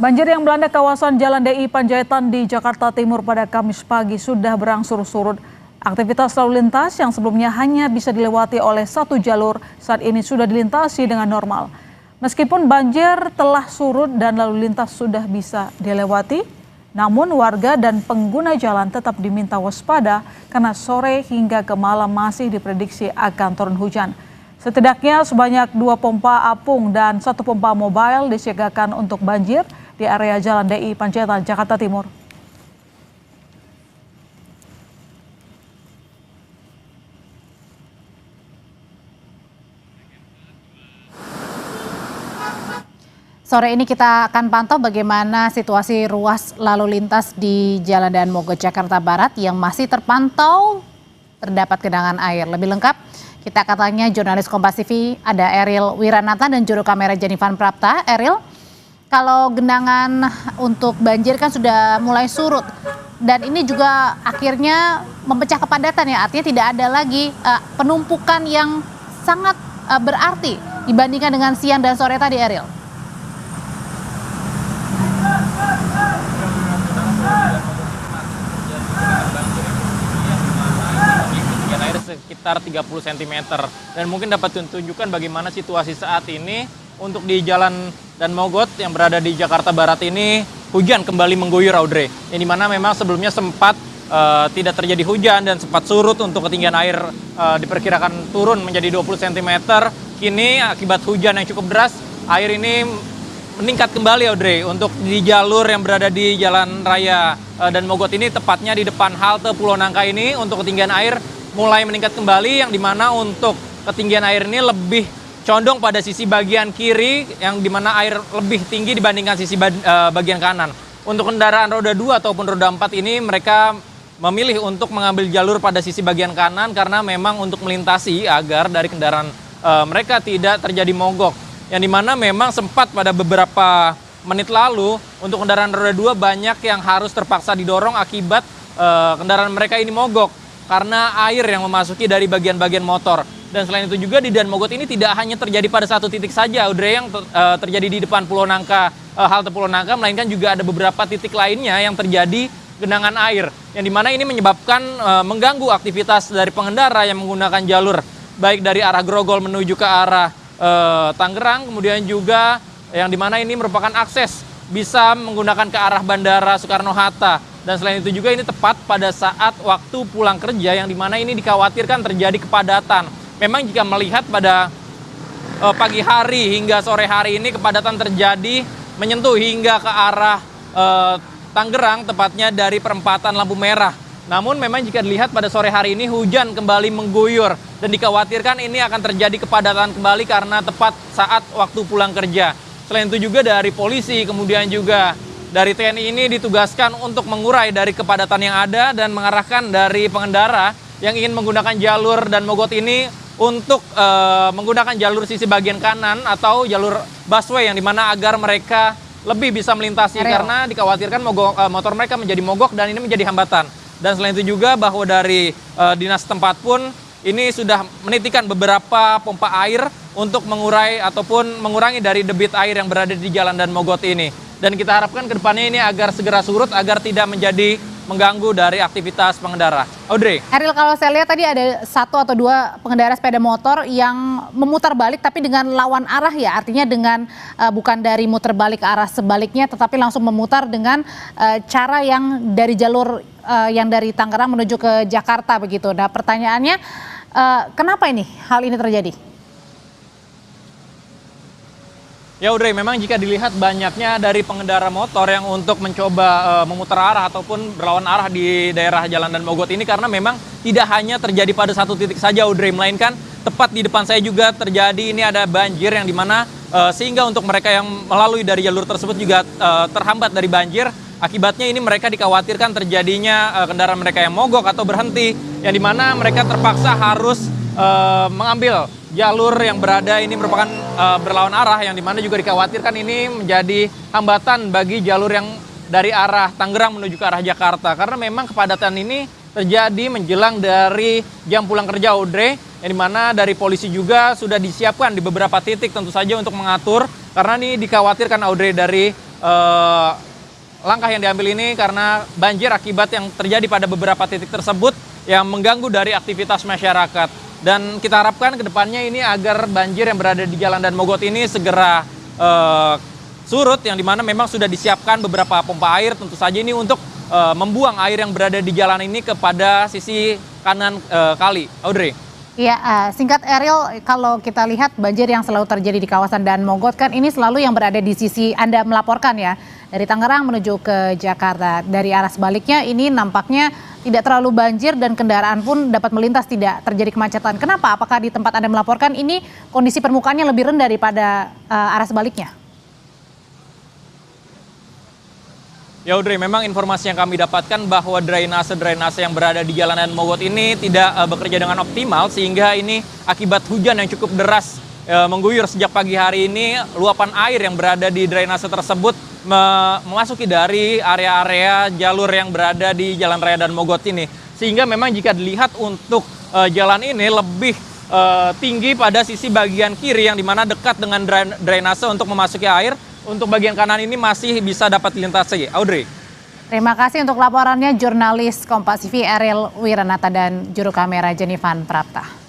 Banjir yang melanda kawasan Jalan DI Panjaitan di Jakarta Timur pada Kamis pagi sudah berangsur surut. Aktivitas lalu lintas yang sebelumnya hanya bisa dilewati oleh satu jalur saat ini sudah dilintasi dengan normal. Meskipun banjir telah surut dan lalu lintas sudah bisa dilewati, namun warga dan pengguna jalan tetap diminta waspada karena sore hingga ke malam masih diprediksi akan turun hujan. Setidaknya sebanyak 2 pompa apung dan 1 pompa mobile disiagakan untuk banjir di area Jalan DI Panjaitan, Jakarta Timur. Sore ini kita akan pantau bagaimana situasi ruas lalu lintas di Jalan Daan Mogot, Jakarta Barat yang masih terpantau terdapat genangan air. Lebih lengkap, kita akan tanya jurnalis Kompas TV, ada Eril Wiranata dan juru kamera Jenivan Prapta. Eril, kalau genangan untuk banjir kan sudah mulai surut dan ini juga akhirnya memecah kepadatan ya, artinya tidak ada lagi penumpukan yang sangat berarti dibandingkan dengan siang dan sore tadi, Eril. Air sekitar 30 cm dan mungkin dapat tunjukkan bagaimana situasi saat ini untuk di Jalan Daan Mogot yang berada di Jakarta Barat ini hujan kembali mengguyur, Audrey. Yang dimana memang sebelumnya sempat tidak terjadi hujan dan sempat surut untuk ketinggian air diperkirakan turun menjadi 20 cm. Kini akibat hujan yang cukup deras, air ini meningkat kembali, Audrey, untuk di jalur yang berada di Jalan Raya Daan Mogot ini, tepatnya di depan halte Pulau Nangka ini, untuk ketinggian air mulai meningkat kembali, yang dimana untuk ketinggian air ini lebih condong pada sisi bagian kiri, yang dimana air lebih tinggi dibandingkan sisi bagian kanan. Untuk kendaraan roda 2 ataupun roda 4 ini mereka memilih untuk mengambil jalur pada sisi bagian kanan karena memang untuk melintasi agar dari kendaraan mereka tidak terjadi mogok. Yang dimana memang sempat pada beberapa menit lalu untuk kendaraan roda 2 banyak yang harus terpaksa didorong akibat kendaraan mereka ini mogok karena air yang memasuki dari bagian-bagian motor. Dan selain itu juga di Daan Mogot ini tidak hanya terjadi pada satu titik saja, Audrey, yang terjadi di depan Pulau Nangka, halte Pulau Nangka, melainkan juga ada beberapa titik lainnya yang terjadi genangan air, yang dimana ini menyebabkan mengganggu aktivitas dari pengendara yang menggunakan jalur baik dari arah Grogol menuju ke arah Tangerang, kemudian juga yang dimana ini merupakan akses bisa menggunakan ke arah Bandara Soekarno-Hatta. Dan selain itu juga ini tepat pada saat waktu pulang kerja, yang dimana ini dikhawatirkan terjadi kepadatan. Memang jika melihat pada pagi hari hingga sore hari ini kepadatan terjadi menyentuh hingga ke arah Tangerang, tepatnya dari perempatan lampu merah. Namun memang jika dilihat pada sore hari ini hujan kembali mengguyur dan dikhawatirkan ini akan terjadi kepadatan kembali karena tepat saat waktu pulang kerja. Selain itu juga dari polisi, kemudian juga dari TNI ini ditugaskan untuk mengurai dari kepadatan yang ada dan mengarahkan dari pengendara yang ingin menggunakan jalur Daan Mogot ini untuk menggunakan jalur sisi bagian kanan atau jalur busway, yang dimana agar mereka lebih bisa melintasi karena dikhawatirkan motor mereka menjadi mogok dan ini menjadi hambatan. Dan selain itu juga bahwa dari dinas tempat pun ini sudah menitikan beberapa pompa air untuk mengurai ataupun mengurangi dari debit air yang berada di Jalan Daan Mogot ini. Dan kita harapkan ke depannya ini agar segera surut agar tidak menjadi mengganggu dari aktivitas pengendara. Audrey. Eril, kalau saya lihat tadi ada 1 atau 2 pengendara sepeda motor yang memutar balik tapi dengan lawan arah ya, artinya dengan bukan dari muter balik ke arah sebaliknya tetapi langsung memutar dengan cara yang dari jalur yang dari Tangerang menuju ke Jakarta begitu. Nah pertanyaannya, kenapa ini hal ini terjadi? Ya Audrey, memang jika dilihat banyaknya dari pengendara motor yang untuk mencoba memutar arah ataupun berlawan arah di daerah Jalan Daan Mogot ini, karena memang tidak hanya terjadi pada satu titik saja, Audrey, melainkan tepat di depan saya juga terjadi ini ada banjir yang dimana sehingga untuk mereka yang melalui dari jalur tersebut juga terhambat dari banjir. Akibatnya ini mereka dikhawatirkan terjadinya kendaraan mereka yang mogok atau berhenti, yang dimana mereka terpaksa harus mengambil jalur yang berada ini merupakan berlawan arah, yang dimana juga dikhawatirkan ini menjadi hambatan bagi jalur yang dari arah Tangerang menuju ke arah Jakarta. Karena memang kepadatan ini terjadi menjelang dari jam pulang kerja, Audrey, yang dimana dari polisi juga sudah disiapkan di beberapa titik tentu saja untuk mengatur, karena ini dikhawatirkan, Audrey, dari langkah yang diambil ini karena banjir akibat yang terjadi pada beberapa titik tersebut yang mengganggu dari aktivitas masyarakat. Dan kita harapkan ke depannya ini agar banjir yang berada di Jalan Dan Mogot ini segera surut, yang dimana memang sudah disiapkan beberapa pompa air tentu saja ini untuk membuang air yang berada di jalan ini kepada sisi kanan kali. Audrey. Ya, singkat Ariel, kalau kita lihat banjir yang selalu terjadi di kawasan Dan Mogot kan ini selalu yang berada di sisi Anda melaporkan ya, dari Tangerang menuju ke Jakarta. Dari arah sebaliknya ini nampaknya tidak terlalu banjir dan kendaraan pun dapat melintas, tidak terjadi kemacetan. Kenapa? Apakah di tempat Anda melaporkan ini kondisi permukaannya lebih rendah daripada arah sebaliknya? Ya Audrey, memang informasi yang kami dapatkan bahwa drainase yang berada di Jalan Dan Mogot ini tidak bekerja dengan optimal, sehingga ini akibat hujan yang cukup deras mengguyur sejak pagi hari ini, luapan air yang berada di drainase tersebut memasuki dari area-area jalur yang berada di Jalan Raya Dan Mogot ini. Sehingga memang jika dilihat untuk jalan ini lebih tinggi pada sisi bagian kiri yang dimana dekat dengan drainase untuk memasuki air. Untuk bagian kanan ini masih bisa dapat dilintasi. Audrey. Terima kasih untuk laporannya jurnalis Kompas TV Ariel Wiranata dan juru kamera Jenifan Prapta.